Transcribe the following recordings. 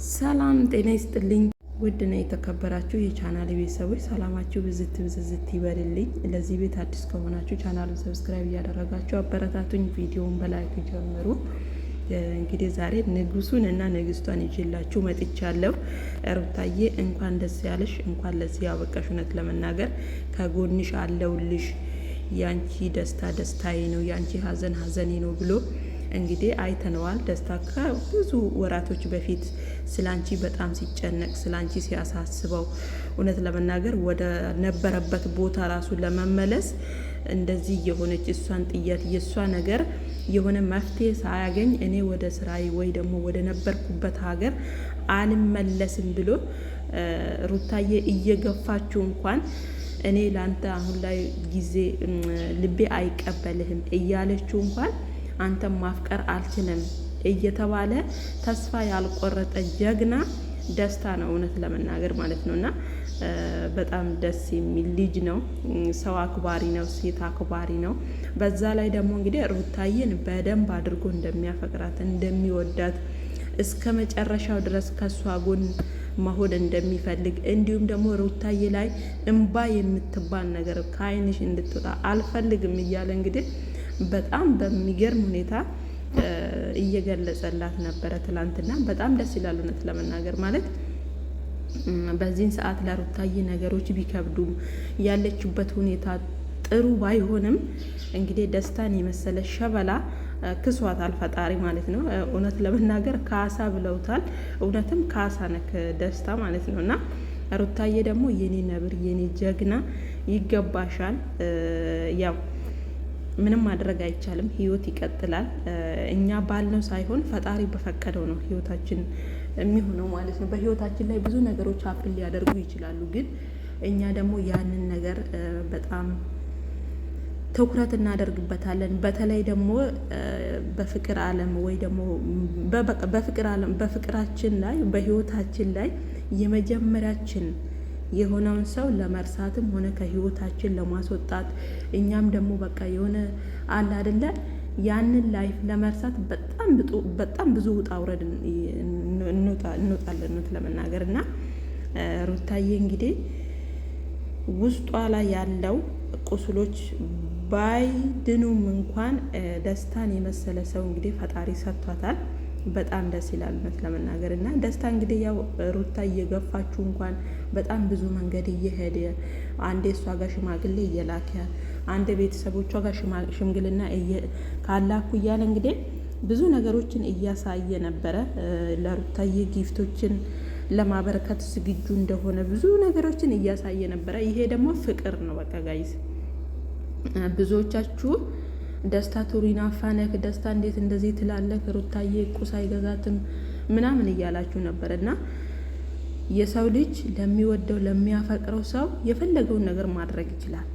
ሰላም ጤና ይስጥልኝ። ውድና የተከበራችሁ የቻናል ቤተሰቦች ሰላማችሁ ብዝት ይበልልኝ። ለዚህ ቤት አዲስ ከሆናችሁ ቻናሉን ሰብስክራይብ እያደረጋችሁ አበረታቱኝ። ቪዲዮውን በላይክ ጀምሩ። እንግዲህ ዛሬ ንጉሱን እና ንግስቷን ይዤላችሁ መጥቻለሁ። ሩታዬ እንኳን ደስ ያለሽ፣ እንኳን ለዚህ ያበቃሽ። እውነት ለመናገር ከጎንሽ አለውልሽ። ያንቺ ደስታ ደስታዬ ነው፣ ያንቺ ሀዘን ሀዘኔ ነው ብሎ እንግዲህ አይተነዋል። ደስታ ከብዙ ወራቶች በፊት ስላንቺ በጣም ሲጨነቅ ስላንቺ ሲያሳስበው እውነት ለመናገር ወደ ነበረበት ቦታ ራሱ ለመመለስ እንደዚህ የሆነች እሷን ጥያት የእሷ ነገር የሆነ መፍትሄ ሳያገኝ እኔ ወደ ስራዬ ወይ ደግሞ ወደ ነበርኩበት ሀገር አልመለስም ብሎ ሩታዬ እየገፋችሁ እንኳን እኔ ላንተ አሁን ላይ ጊዜ ልቤ አይቀበልህም እያለችው እንኳን አንተም ማፍቀር አልችልም እየተባለ ተስፋ ያልቆረጠ ጀግና ደስታ ነው እውነት ለመናገር ማለት ነውና በጣም ደስ የሚል ልጅ ነው። ሰው አክባሪ ነው፣ ሴት አክባሪ ነው። በዛ ላይ ደግሞ እንግዲህ ሩታዬን በደንብ አድርጎ እንደሚያፈቅራት እንደሚወዳት እስከ መጨረሻው ድረስ ከሷ ጎን መሆን እንደሚፈልግ እንዲሁም ደግሞ ሩታዬ ላይ እንባ የምትባል ነገር ከዓይንሽ እንድትወጣ አልፈልግም እያለ እንግዲህ በጣም በሚገርም ሁኔታ እየገለጸላት ነበረ ትላንትና። በጣም ደስ ይላል እውነት ለመናገር ማለት በዚህን ሰዓት ለሩታዬ ነገሮች ቢከብዱም ያለችበት ሁኔታ ጥሩ ባይሆንም እንግዲህ ደስታን የመሰለ ሸበላ ክሷታል ፈጣሪ ማለት ነው። እውነት ለመናገር ካሳ ብለውታል። እውነትም ካሳ ነክ ደስታ ማለት ነው። እና ሩታዬ ደግሞ የኔ ነብር የኔ ጀግና ይገባሻል። ያው ምንም ማድረግ አይቻልም። ህይወት ይቀጥላል። እኛ ባልነው ሳይሆን ፈጣሪ በፈቀደው ነው ህይወታችን የሚሆነው ማለት ነው። በህይወታችን ላይ ብዙ ነገሮች አፕል ሊያደርጉ ይችላሉ። ግን እኛ ደግሞ ያንን ነገር በጣም ትኩረት እናደርግበታለን። በተለይ ደግሞ በፍቅር ዓለም ወይ ደግሞ በፍቅር ዓለም በፍቅራችን ላይ በህይወታችን ላይ የመጀመሪያችን የሆነውን ሰው ለመርሳትም ሆነ ከህይወታችን ለማስወጣት እኛም ደግሞ በቃ የሆነ አለ አይደለ ያንን ላይፍ ለመርሳት በጣም ብዙ ውጣ ውረድ እንወጣለን ለመናገር እና ሩታዬ እንግዲህ ውስጧ ላይ ያለው ቁስሎች ባይድኑም እንኳን ደስታን የመሰለ ሰው እንግዲህ ፈጣሪ ሰጥቷታል። በጣም ደስ ይላል እውነት ለመናገር እና ደስታ እንግዲህ ያው ሩታ እየገፋችሁ እንኳን በጣም ብዙ መንገድ እየሄደ አንዴ እሷ ጋር ሽማግሌ እየላከ አንድ ቤተሰቦቿ ጋር ሽምግልና ካላኩ እያለ እንግዲህ ብዙ ነገሮችን እያሳየ ነበረ። ለሩታዬ ጊፍቶችን ለማበረከት ዝግጁ እንደሆነ ብዙ ነገሮችን እያሳየ ነበረ። ይሄ ደግሞ ፍቅር ነው። በቃ ጋይዝ ብዙዎቻችሁ ደስታ ቱሪና ፋነክ ደስታ እንዴት እንደዚህ ትላለህ? ሩታዬ ቁስ አይገዛትም ምናምን እያላችሁ ነበር። እና የሰው ልጅ ለሚወደው ለሚያፈቅረው ሰው የፈለገውን ነገር ማድረግ ይችላል።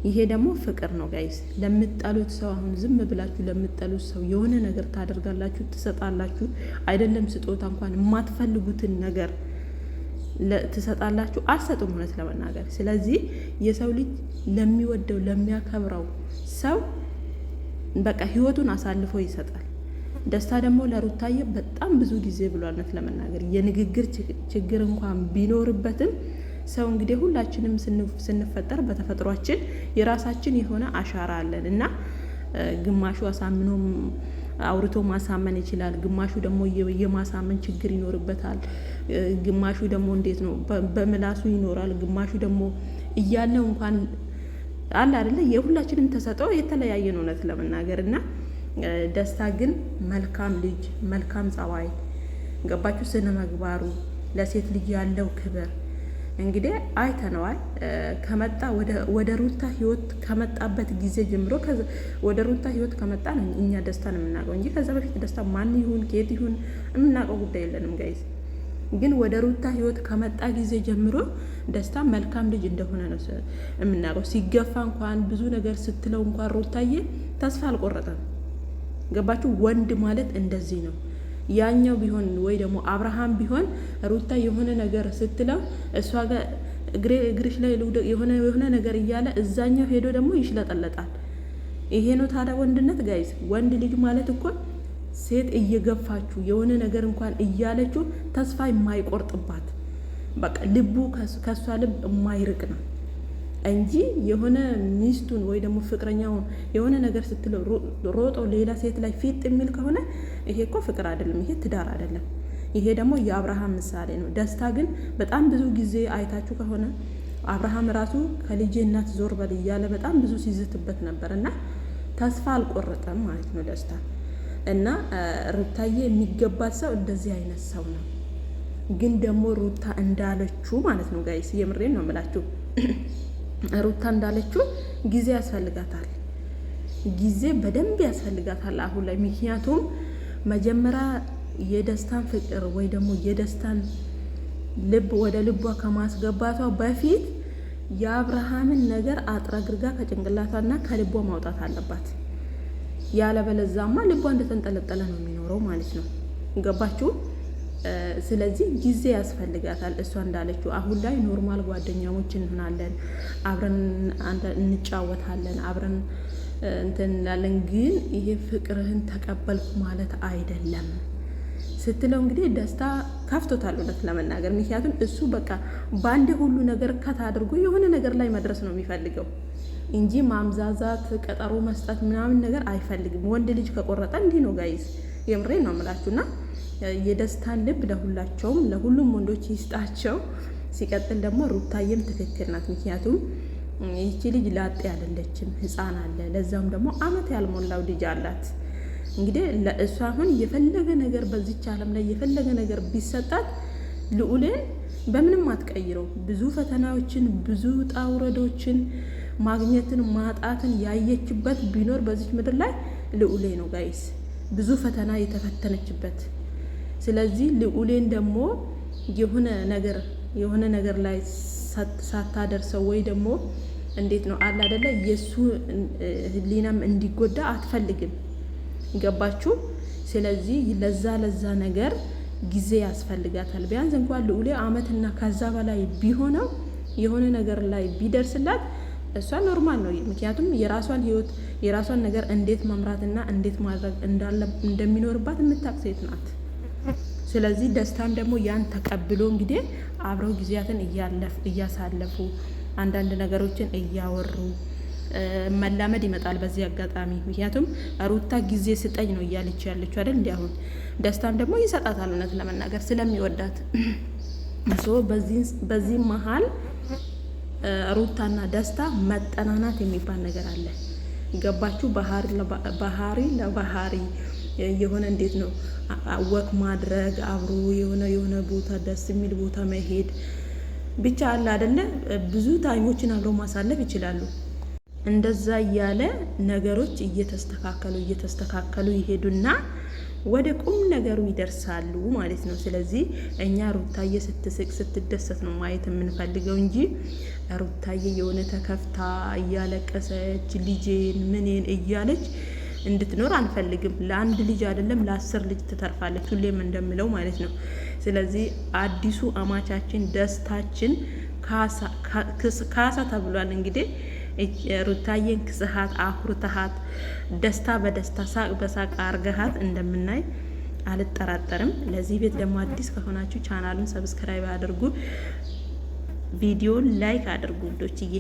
ይሄ ደግሞ ፍቅር ነው ጋይስ። ለምትጠሉት ሰው አሁን ዝም ብላችሁ ለምትጠሉት ሰው የሆነ ነገር ታደርጋላችሁ፣ ትሰጣላችሁ። አይደለም ስጦታ እንኳን የማትፈልጉትን ነገር ትሰጣላችሁ። አትሰጡም እውነት ለመናገር። ስለዚህ የሰው ልጅ ለሚወደው ለሚያከብረው ሰው በቃ ህይወቱን አሳልፎ ይሰጣል። ደስታ ደግሞ ለሩታዬ በጣም ብዙ ጊዜ ብሏልነት ለመናገር የንግግር ችግር እንኳን ቢኖርበትም ሰው እንግዲህ ሁላችንም ስንፈጠር በተፈጥሯችን የራሳችን የሆነ አሻራ አለን እና ግማሹ አሳምኖ አውርቶ ማሳመን ይችላል፣ ግማሹ ደግሞ የማሳመን ችግር ይኖርበታል፣ ግማሹ ደግሞ እንዴት ነው በምላሱ ይኖራል፣ ግማሹ ደግሞ እያለው እንኳን አለ አይደለ የሁላችንም ተሰጥኦ የተለያየ ነው እውነት ለመናገር እና ደስታ ግን መልካም ልጅ መልካም ጸባይ ገባችሁ፣ ስነ መግባሩ ለሴት ልጅ ያለው ክብር እንግዲህ አይተነዋል። ከመጣ ወደ ሩታ ህይወት ከመጣበት ጊዜ ጀምሮ ወደ ሩታ ህይወት ከመጣ እኛ ደስታን የምናውቀው እንጂ ከዛ በፊት ደስታ ማን ይሁን ከየት ይሁን የምናውቀው ጉዳይ የለንም ጋይዝ። ግን ወደ ሩታ ህይወት ከመጣ ጊዜ ጀምሮ ደስታ መልካም ልጅ እንደሆነ ነው የምናውቀው። ሲገፋ እንኳን ብዙ ነገር ስትለው እንኳን ሩታዬ ተስፋ አልቆረጠም። ገባችሁ? ወንድ ማለት እንደዚህ ነው። ያኛው ቢሆን ወይ ደግሞ አብርሃም ቢሆን ሩታ የሆነ ነገር ስትለው እሷ ጋር እግርሽ ላይ የሆነ ነገር እያለ እዛኛው ሄዶ ደግሞ ይሽለጠለጣል። ይሄ ነው ታዲያ ወንድነት ጋይዝ። ወንድ ልጅ ማለት እኮ ሴት እየገፋችሁ የሆነ ነገር እንኳን እያለችው ተስፋ የማይቆርጥባት በቃ ልቡ ከሷ ልብ የማይርቅ ነው እንጂ የሆነ ሚስቱን ወይ ደግሞ ፍቅረኛውን የሆነ ነገር ስትለው ሮጦ ሌላ ሴት ላይ ፊት የሚል ከሆነ ይሄ እኮ ፍቅር አይደለም፣ ይሄ ትዳር አይደለም። ይሄ ደግሞ የአብርሃም ምሳሌ ነው። ደስታ ግን በጣም ብዙ ጊዜ አይታችሁ ከሆነ አብርሃም ራሱ ከልጄ እናት ዞር በል እያለ በጣም ብዙ ሲዝትበት ነበር እና ተስፋ አልቆረጠም ማለት ነው ደስታ። እና ሩታዬ የሚገባት ሰው እንደዚህ አይነት ሰው ነው። ግን ደግሞ ሩታ እንዳለችው ማለት ነው ጋይስ፣ የምሬን ነው የምላችሁ ሩታ እንዳለችው ጊዜ ያስፈልጋታል። ጊዜ በደንብ ያስፈልጋታል አሁን ላይ። ምክንያቱም መጀመሪያ የደስታን ፍቅር ወይ ደግሞ የደስታን ልብ ወደ ልቧ ከማስገባቷ በፊት የአብርሃምን ነገር አጥረግርጋ ከጭንቅላቷና ከልቧ ማውጣት አለባት። ያለበለዛማ ልቧ እንደተንጠለጠለ ነው የሚኖረው ማለት ነው። ገባችሁ? ስለዚህ ጊዜ ያስፈልጋታል። እሷ እንዳለችው አሁን ላይ ኖርማል ጓደኛሞች እንሆናለን፣ አብረን እንጫወታለን፣ አብረን እንትን እንላለን። ግን ይሄ ፍቅርህን ተቀበልኩ ማለት አይደለም ስትለው እንግዲህ ደስታ ከፍቶታል እውነት ለመናገር። ምክንያቱም እሱ በቃ በአንድ ሁሉ ነገር ከት አድርጎ የሆነ ነገር ላይ መድረስ ነው የሚፈልገው እንጂ ማምዛዛት፣ ቀጠሮ መስጠት ምናምን ነገር አይፈልግም። ወንድ ልጅ ከቆረጠ እንዲህ ነው ጋይዝ፣ የምሬ ነው የምላችሁና የደስታን ልብ ለሁላቸውም ለሁሉም ወንዶች ይስጣቸው። ሲቀጥል ደግሞ ሩታዬም ትክክል ናት። ምክንያቱም ይቺ ልጅ ላጤ አይደለችም፣ ህፃን አለ፣ ለዛም ደግሞ አመት ያልሞላው ልጅ አላት። እንግዲህ ለእሷ አሁን የፈለገ ነገር በዚች ዓለም ላይ የፈለገ ነገር ቢሰጣት ልዑልን በምንም አትቀይረው። ብዙ ፈተናዎችን ብዙ ጣውረዶችን ማግኘትን ማጣትን ያየችበት ቢኖር በዚች ምድር ላይ ልዑሌ ነው ጋይስ፣ ብዙ ፈተና የተፈተነችበት። ስለዚህ ልዑሌን ደግሞ የሆነ ነገር ላይ ሳታደርሰው ወይ ደግሞ እንዴት ነው አለ አይደለ የሱ ህሊናም እንዲጎዳ አትፈልግም። ገባችሁ? ስለዚህ ለዛ ነገር ጊዜ ያስፈልጋታል። ቢያንስ እንኳን ልዑሌ አመትና ከዛ በላይ ቢሆነው የሆነ ነገር ላይ ቢደርስላት እሷ ኖርማል ነው። ምክንያቱም የራሷን ህይወት የራሷን ነገር እንዴት መምራትና እንዴት ማድረግ እንደሚኖርባት የምታውቅ ሴት ናት። ስለዚህ ደስታም ደግሞ ያን ተቀብሎ እንግዲህ አብረው ጊዜያትን እያሳለፉ አንዳንድ ነገሮችን እያወሩ መላመድ ይመጣል በዚህ አጋጣሚ። ምክንያቱም ሩታ ጊዜ ስጠኝ ነው እያለች ያለችው አይደል? እንዲህ አሁን ደስታም ደግሞ ይሰጣታል እውነት ለመናገር ስለሚወዳት። በዚህ መሀል ሩታና ደስታ መጠናናት የሚባል ነገር አለ። ገባችሁ? ባህሪ ለባህሪ የሆነ እንዴት ነው ወክ ማድረግ አብሮ የሆነ ቦታ ደስ የሚል ቦታ መሄድ ብቻ አለ አይደለ? ብዙ ታይሞችን አብረው ማሳለፍ ይችላሉ። እንደዛ እያለ ነገሮች እየተስተካከሉ ይሄዱና ወደ ቁም ነገሩ ይደርሳሉ ማለት ነው። ስለዚህ እኛ ሩታዬ ስትስቅ ስትደሰት ነው ማየት የምንፈልገው እንጂ ሩታዬ የሆነ ተከፍታ እያለቀሰች ልጄን ምኔን እያለች እንድትኖር አንፈልግም። ለአንድ ልጅ አይደለም ለ10 ልጅ ትተርፋለች፣ ሁሌም እንደምለው ማለት ነው። ስለዚህ አዲሱ አማቻችን ደስታችን ካሳ ተብሏል። እንግዲህ ሩታዬን ክስሃት አኩርተሃት ደስታ በደስታ ሳቅ በሳቅ አርገሃት እንደምናይ አልጠራጠርም። ለዚህ ቤት ደግሞ አዲስ ከሆናችሁ ቻናሉን ሰብስክራይብ አድርጉ፣ ቪዲዮን ላይክ አድርጉ ውዶችዬ።